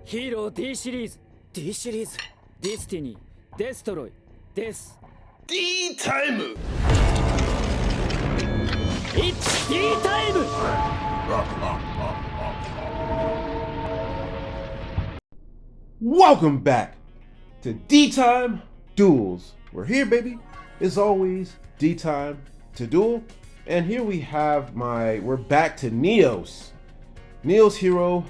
ヒーロー D シリーズ D シリーズディスティニーデストロイです。 D タイム It's D タイム。Welcome back to D Time Duels. We're here, baby. As always, D Time to Duel. And here we have we're back to Neos. Neos hero.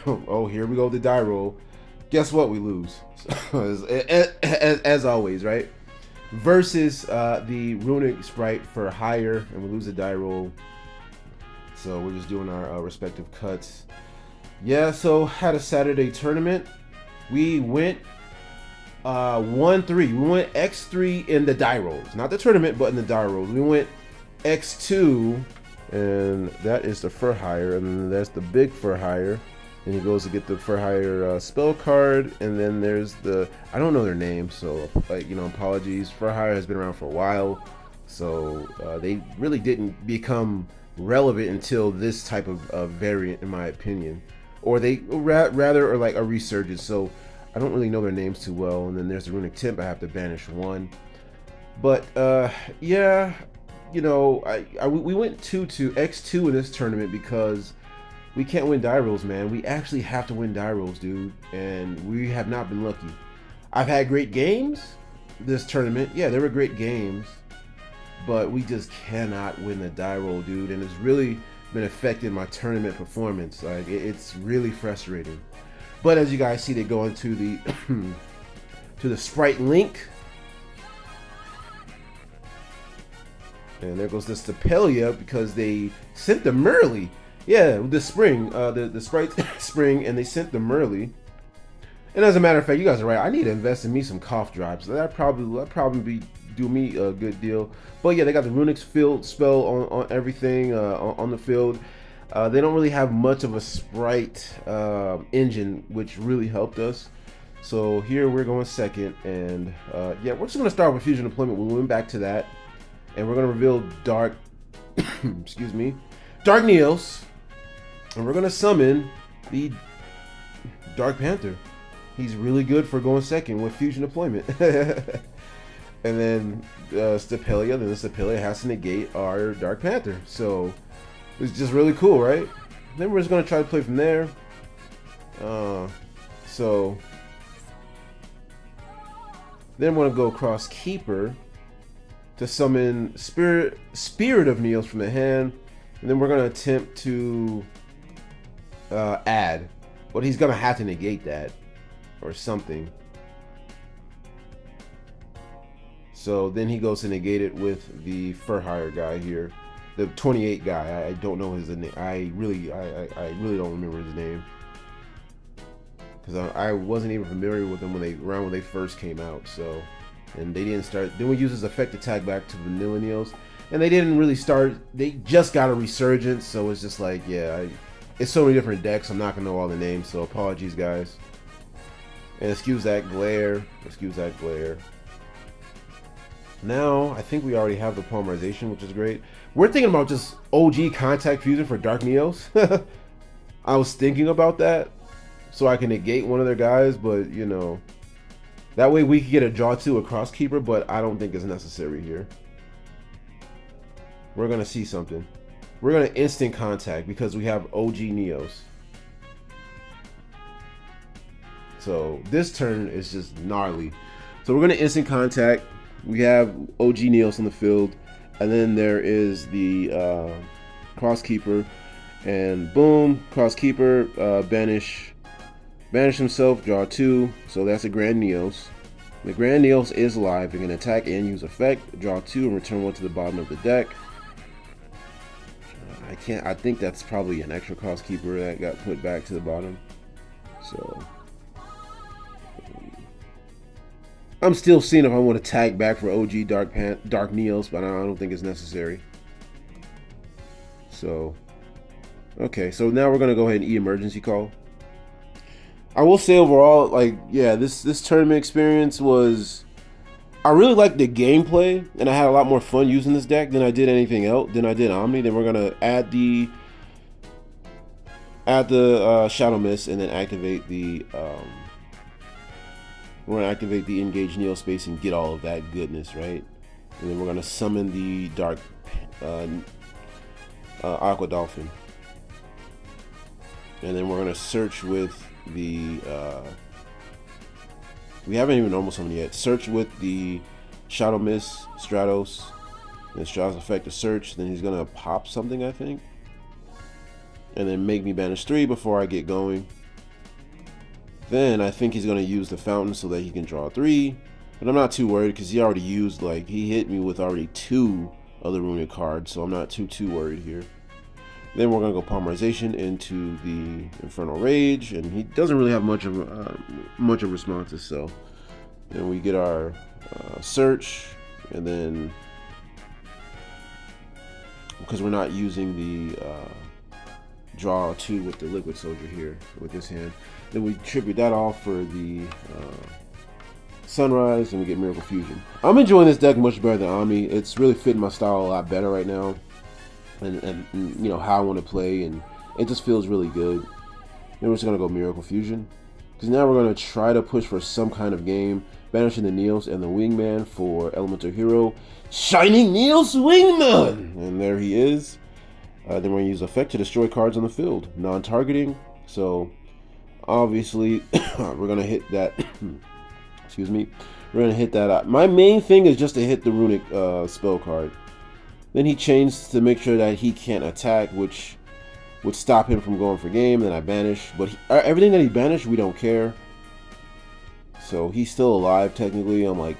Oh, here we go, the die roll. Guess what? We lose. as always, right? Versus the Runick sprite for higher, and we lose the die roll. So we're just doing our respective cuts. Yeah, so had a Saturday tournament. We went 1-3. We went X3 in the die rolls. Not the tournament, but in the die rolls. We went X2, and that is the for hire, and then that's the big for hire. And he goes to get the for hire spell card, and then there's the, I don't know their names, so like, you know, apologies. For hire has been around for a while, so they really didn't become relevant until this type of variant, in my opinion, or they rather are like a resurgence. So I don't really know their names too well. And then there's the Runick Temp. I have to banish one, but yeah, you know, we went 2-2 X2 in this tournament because we can't win die rolls, man. We actually have to win die rolls, dude, and we have not been lucky. I've had great games this tournament. Yeah, there were great games, but we just cannot win the die roll, dude, and it's really been affecting my tournament performance. Like, it's really frustrating. But as you guys see, they go into the to the sprite link, and there goes the Stapelia because they sent them early. Yeah, the spring, the sprite spring, and they sent them early. And as a matter of fact, you guys are right. I need to invest in me some cough drops. That probably do me a good deal. But yeah, they got the Runick's field spell on everything on the field. They don't really have much of a sprite engine, which really helped us. So here we're going second, and yeah, we're just gonna start with fusion deployment. We went back to that, and we're gonna reveal Dark, excuse me, Dark Neos, and we're gonna summon the Dark Panther. He's really good for going second with fusion deployment. And then Stapelia, then the Stapelia has to negate our Dark Panther. So it's just really cool, right? Then we're just gonna try to play from there. So then we're gonna go across Keeper to summon Spirit of Neos from the hand, and then we're gonna attempt to add, but he's gonna have to negate that or something. So then he goes to negate it with the for hire guy here, the 28 guy. I don't know his name. I really don't remember his name because I wasn't even familiar with them when they first came out. So, and they didn't start. Then we use his effect attack back to Vanilla Neos, and they didn't really start. They just got a resurgence, so it's just like, yeah, it's so many different decks. I'm not gonna know all the names, so apologies, guys. And excuse that glare. Excuse that glare. Now, I think we already have the polymerization, which is great. We're thinking about just OG contact fusion for Dark Neos. I was thinking about that so I can negate one of their guys, but you know, that way we could get a draw 2 across Keeper, but I don't think it's necessary here. We're gonna see something. We're gonna instant contact because we have OG Neos. So this turn is just gnarly. So we're gonna instant contact. We have OG Neos on the field, and then there is the cross keeper, and boom, cross keeper, banish himself, draw 2. So that's a Grand Neos. The Grand Neos is live. It can attack and use effect, draw 2, and return 1 to the bottom of the deck. I think that's probably an extra cross keeper that got put back to the bottom. So I'm still seeing if I want to tag back for OG Dark Neos, but I don't think it's necessary. So, okay, so now we're gonna go ahead and emergency call. I will say overall, like, yeah, this tournament experience was, I really liked the gameplay, and I had a lot more fun using this deck than I did anything else. Than I did Omni. Then we're gonna add the add the Shadow Mist, and then activate the we're gonna activate the engage Neo space and get all of that goodness, right? And then we're gonna summon the Dark Aqua Dolphin, and then we're gonna search with the we haven't even normal summoned yet. Search with the Shadow Mist, Stratos, and Stratos effect to search. Then he's gonna pop something, I think, and then make me banish 3 before I get going. Then I think he's gonna use the fountain so that he can draw 3, but I'm not too worried because he already used, like, he hit me with already 2 other Runick cards, so I'm not too worried here. Then we're gonna go Polymerization into the Infernal Rage, and he doesn't really have much of responses. So then we get our search, and then because we're not using the draw 2 with the Liquid Soldier here with this hand, then we tribute that off for the Sunrise, and we get Miracle Fusion. I'm enjoying this deck much better than Ami. It's really fitting my style a lot better right now. And you know how I want to play, and it just feels really good. Then we're just gonna go Miracle Fusion, because now we're gonna try to push for some kind of game, banishing the Neos and the Wingman for Elemental Hero, Shining Neos Wingman, and there he is. Then we're gonna use effect to destroy cards on the field, non-targeting. So obviously we're gonna hit that. Excuse me. We're gonna hit that out. My main thing is just to hit the Runick spell card. Then he changed to make sure that he can't attack, which would stop him from going for game. Then I banish, but everything that he banished, we don't care. So he's still alive technically. I'm like,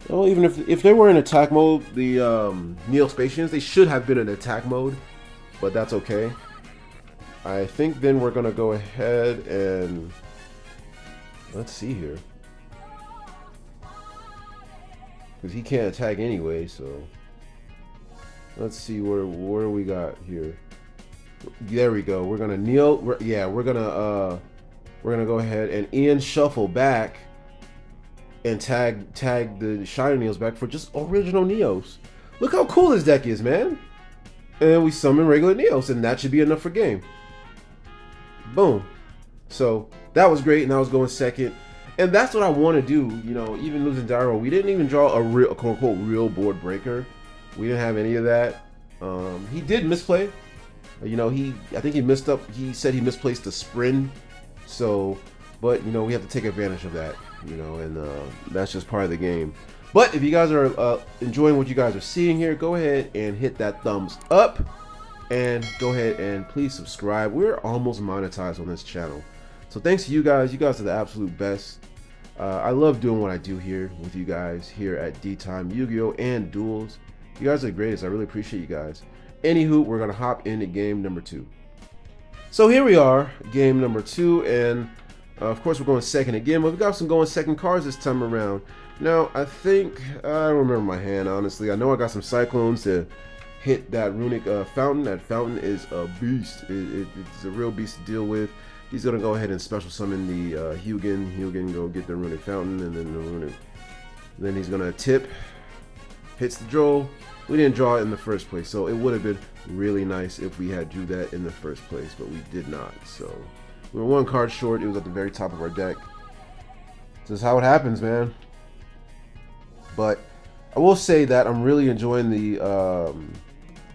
well, even if they were in attack mode, the Neospatians, they should have been in attack mode, but that's okay. I think then we're gonna go ahead and let's see here, because he can't attack anyway. So let's see where we got here. There we go. We're gonna kneel. We're gonna go ahead and Ian shuffle back and tag the Shiny Neos back for just original Neos. Look how cool this deck is, man. And we summon regular Neos, and that should be enough for game. Boom. So that was great, and I was going second. And that's what I want to do. You know, even losing Dyro, we didn't even draw a quote unquote real board breaker. We didn't have any of that. He did misplay. You know, I think he messed up. He said he misplaced the Sprin. So, but you know, we have to take advantage of that. You know, and that's just part of the game. But if you guys are enjoying what you guys are seeing here, go ahead and hit that thumbs up, and go ahead and please subscribe. We're almost monetized on this channel, so thanks to you guys. You guys are the absolute best. I love doing what I do here with you guys here at D-Time Yu-Gi-Oh! And Duels. You guys are the greatest. I really appreciate you guys. Anywho, we're gonna hop into game number 2. So here we are, game number 2, and of course we're going second again, but we got some going second cards this time around. Now I think I don't remember my hand, honestly. I know I got some Cyclones to hit that Runick fountain. That fountain is a beast. It's a real beast to deal with. He's gonna go ahead and special summon the Hugin. Hugin go get the Runick fountain, and then the Runick. Then he's gonna tip. Hits the draw. We didn't draw it in the first place, so it would have been really nice if we had drew that in the first place, but we did not. So we were 1 card short. It was at the very top of our deck. This is how it happens, man. But I will say that I'm really enjoying the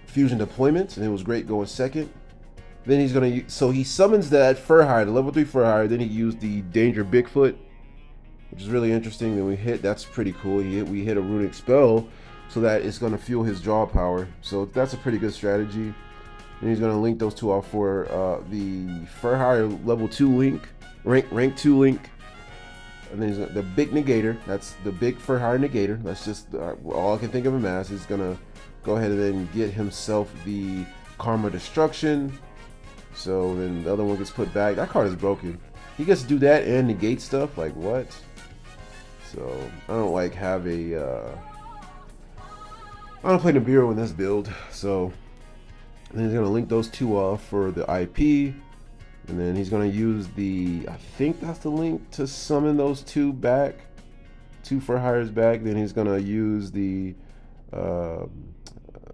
fusion deployment, and it was great going second. Then he's gonna so he summons that Furhire, the level 3 Furhire. Then he used the Danger Bigfoot, which is really interesting. Then we hit. That's pretty cool. We hit a Runick spell, so that it's gonna fuel his draw power. So that's a pretty good strategy. And he's gonna link those two off for the Furhire level 2 link, rank 2 link. And then he's the big negator. That's the big Furhire negator. That's just all I can think of him as. He's gonna go ahead and then get himself the Karma Destruction. So then the other one gets put back. That card is broken. He gets to do that and negate stuff. Like what? So I don't like have a. I don't play Nibiru in this build. So then he's gonna link those two off for the IP. And then he's gonna use the, I think that's the link to summon those 2 back, 2 Furhires back. Then he's gonna use the,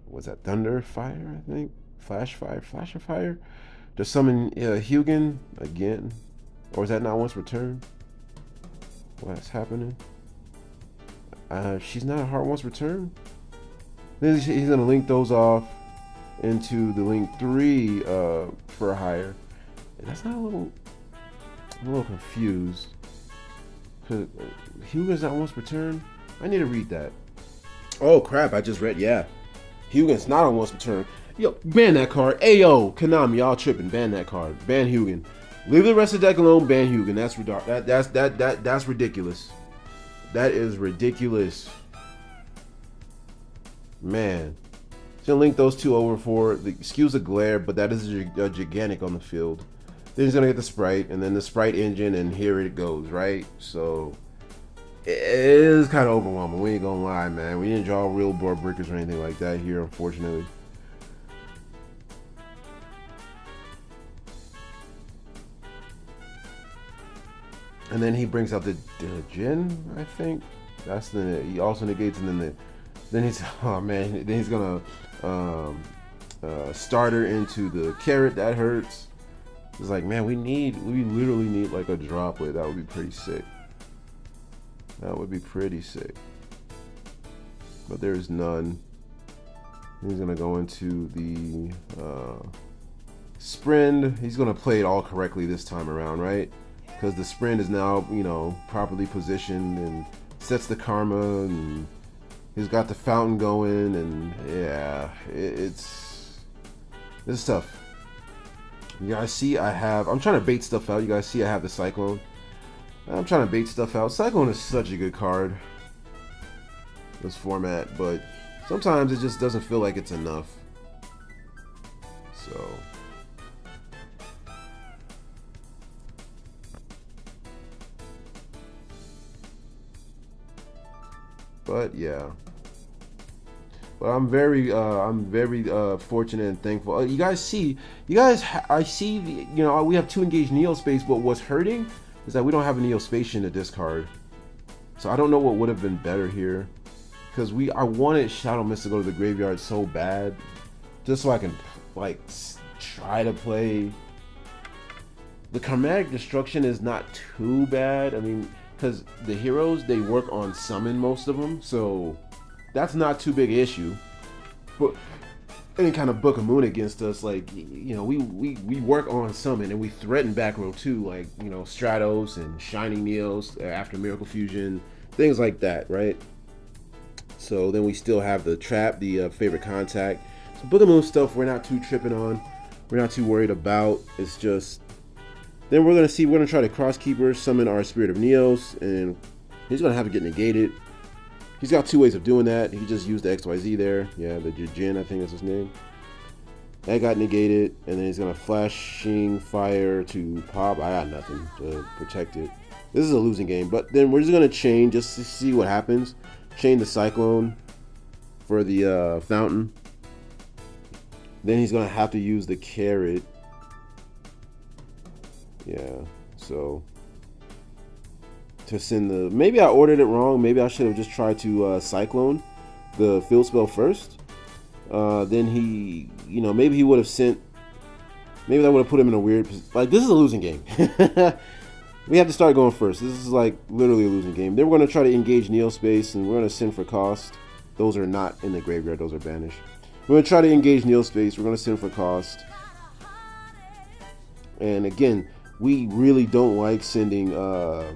what's that, Thunder Fire, I think, Flash of Fire, To summon Hugin again. Or is that not once returned? What's happening? She's not a hard once returned. Then he's gonna link those off into the link 3 for hire. And that's not a little. I'm a little confused. Cause Hugin's not once returned. I need to read that. Oh crap! I just read. Yeah, Hugin's not on once returned. Yo, ban that card. Ayo, Konami, y'all tripping. Ban that card. Ban Hugin. Leave the rest of the deck alone. Ban Hugin. That's ridiculous. That is ridiculous. Man. Gonna link those two over for the excuse the glare, but that is a gigantic on the field. Then he's gonna get the sprite, and then the sprite engine, and here it goes, right? So it is kind of overwhelming. We ain't gonna lie, man. We didn't draw real board breakers or anything like that here, unfortunately. And then he brings out the Jin, I think. That's the he also negates, and then he's oh man, then he's gonna starter into the carrot. That hurts. It's like, man, we literally need like a droplet. That would be pretty sick. That would be pretty sick. But there's none. He's gonna go into the sprint. He's gonna play it all correctly this time around, right? Because the sprint is now, you know, properly positioned and sets the karma, and he's got the fountain going, and yeah, it's tough. You guys see I'm trying to bait stuff out. You guys see I have the Cyclone. I'm trying to bait stuff out. Cyclone is such a good card, this format, but sometimes it just doesn't feel like it's enough. So but yeah, but I'm very fortunate and thankful. I see the, you know, we have 2 engaged Neo Space, but what's hurting is that we don't have a Neo Space to discard. So I don't know what would have been better here, because I wanted Shadow Mist to go to the graveyard so bad, just so I can like try to play. The Chromatic Destruction is not too bad. I mean, because the heroes, they work on summon, most of them, so that's not too big an issue. But any kind of Book of Moon against us, like, you know, we work on summon, and we threaten back row too, like, you know, Stratos and Shining Neos after Miracle Fusion, things like that, right? So then we still have the trap, the favorite contact. So Book of Moon stuff we're not too tripping on, we're not too worried about. It's just, then we're gonna try to Crosskeeper, summon our Spirit of Neos, and he's gonna have it get negated. He's got 2 ways of doing that. He just used the XYZ there. Yeah, the Jin, I think that's his name. That got negated, and then he's gonna Flashing Fire to pop. I got nothing to protect it. This is a losing game, but then we're just gonna chain just to see what happens. Chain the Cyclone for the fountain. Then he's gonna have to use the carrot. Yeah, so to send the, maybe I ordered it wrong. Maybe I should have just tried to Cyclone the field spell first. Then he, you know, maybe he would have sent, maybe that would have put him in a weird, like, this is a losing game. We have to start going first. This is like literally a losing game. Then we're going to try to engage Neo Space, and we're going to send for cost. Those are not in the graveyard, those are banished. We're going to try to engage Neo Space. We're going to send for cost. And again, we really don't like sending, I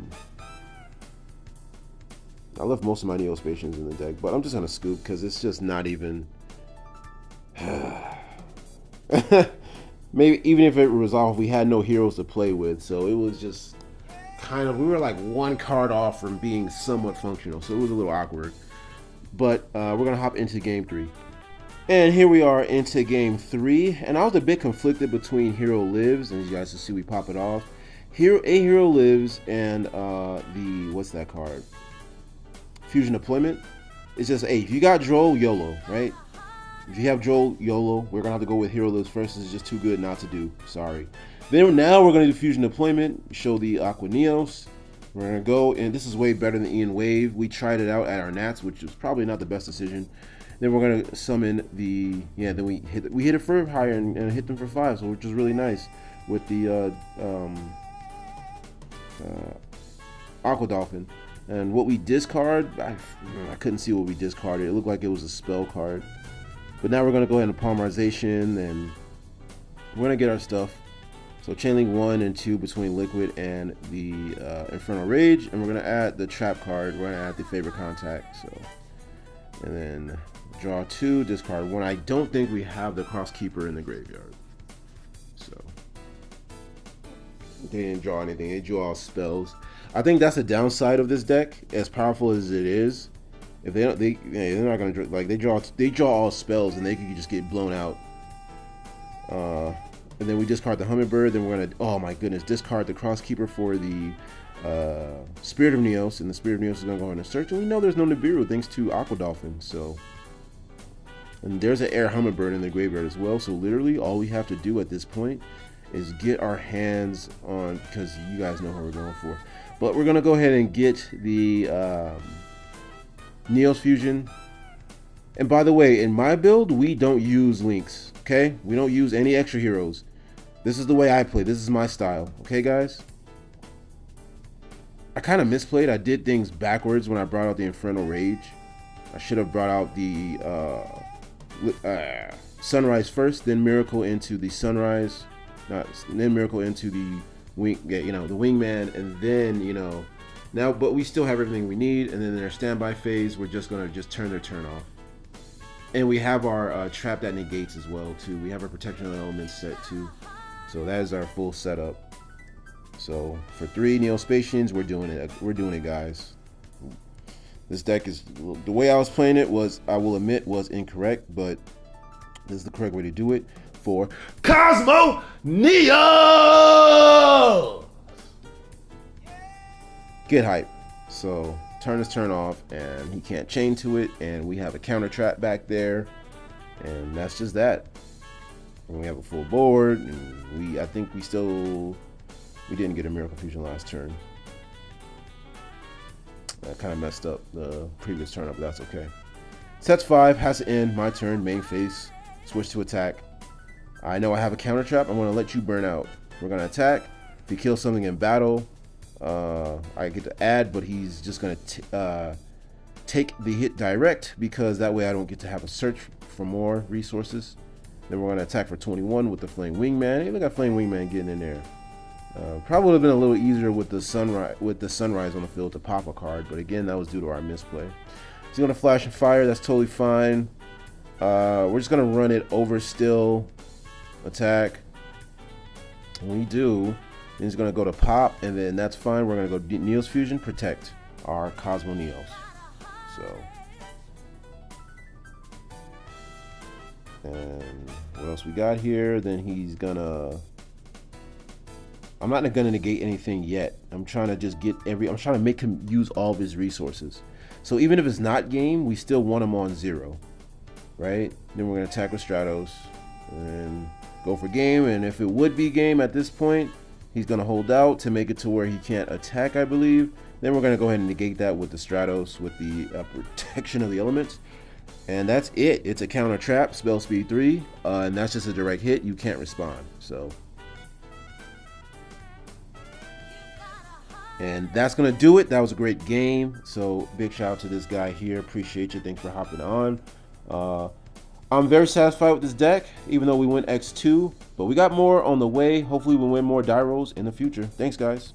left most of my Neo Spacians in the deck, but I'm just going to scoop because it's just not even, maybe even if it resolved, we had no heroes to play with, so it was just kind of, we were like 1 card off from being somewhat functional, so it was a little awkward. But we're going to hop into game 3. And here we are into game 3, and I was a bit conflicted between Hero Lives, and as you guys can see, we pop it off. A Hero Lives and the, what's that card? Fusion Deployment. It's just, hey, if you got Droll, YOLO, right? If you have Droll, YOLO. We're gonna have to go with Hero Lives first. This is just too good not to do. Sorry. Then now we're gonna do Fusion Deployment. Show the Aqua Neos. We're gonna go, and this is way better than Ian Wave. We tried it out at our Nats, which was probably not the best decision. Then we're gonna summon the Then we hit it for higher and hit them for 5, so which is really nice with the Aqua Dolphin. And what we discard, I couldn't see what we discarded. It looked like it was a spell card. But now we're gonna go ahead and polymerization, and we're gonna get our stuff. So chainlink 1 and 2 between Liquid and the Infernal Rage, and we're gonna add the trap card. We're gonna add the favorite contact. So, and then draw 2, discard 1. I don't think we have the Crosskeeper in the graveyard, so they didn't draw anything. They drew all spells. I think that's the downside of this deck. As powerful as it is, if they don't, they're not gonna like they draw all spells, and they could just get blown out. And then we discard the Hummingbird. Then we're gonna, oh my goodness, discard the Crosskeeper for the Spirit of Neos, and the Spirit of Neos is gonna go ahead and search. And we know there's no Nibiru thanks to Aqua Dolphin. So, and there's an Air Hummingbird in the graveyard as well. So literally, all we have to do at this point is get our hands on, because you guys know who we're going for. But we're gonna go ahead and get the Neos Fusion. And by the way, in my build, we don't use links. Okay, we don't use any extra heroes. This is the way I play. This is my style. Okay, guys. I kind of misplayed. I did things backwards when I brought out the Infernal Rage. I should have brought out the Sunrise first, then Miracle into the Sunrise, then Miracle into the the Wingman, and then now. But we still have everything we need. And then in their standby phase, we're just gonna turn their turn off. And we have our trap that negates as well too. We have our protection of the elements set too. So that is our full setup. So for 3 Neospatians, we're doing it. We're doing it, guys. This deck is, the way I was playing it was, I will admit, was incorrect, but this is the correct way to do it for Cosmo Neo. Get hype. So turn his turn off, and he can't chain to it, and we have a counter trap back there, and that's just that. And we have a full board, and I think we didn't get a Miracle Fusion last turn. I kind of messed up the previous turn up, but that's okay. Sets 5 has to end. My turn, main phase, switch to attack. I know I have a counter trap. I'm going to let you burn out. We're going to attack. If he kills something in battle, I get to add, but he's just going to take the hit direct, because that way I don't get to have a search for more resources. Then we're going to attack for 21 with the Flame Wingman. Hey, look at Flame Wingman getting in there. Probably would have been a little easier with the sunrise on the field to pop a card, but again, that was due to our misplay. He's going to flash and fire. That's totally fine. We're just going to run it over still. Attack. When we do, then he's going to go to pop, and then that's fine. We're going to go Neos Fusion, protect our Cosmo Neos. So, and what else we got here? Then he's gonna, I'm not gonna negate anything yet. I'm trying to just get I'm trying to make him use all of his resources. So even if it's not game, we still want him on 0, right? Then we're gonna attack with Stratos and go for game. And if it would be game at this point, he's gonna hold out to make it to where he can't attack, I believe. Then we're gonna go ahead and negate that with the Stratos with the protection of the elements. And that's it. It's a counter trap, spell speed 3, and that's just a direct hit. You can't respond. So, and that's gonna do it. That was a great game. So big shout out to this guy here. Appreciate you. Thanks for hopping on. I'm very satisfied with this deck, even though we went X2, but we got more on the way. Hopefully we'll win more die rolls in the future. Thanks, guys.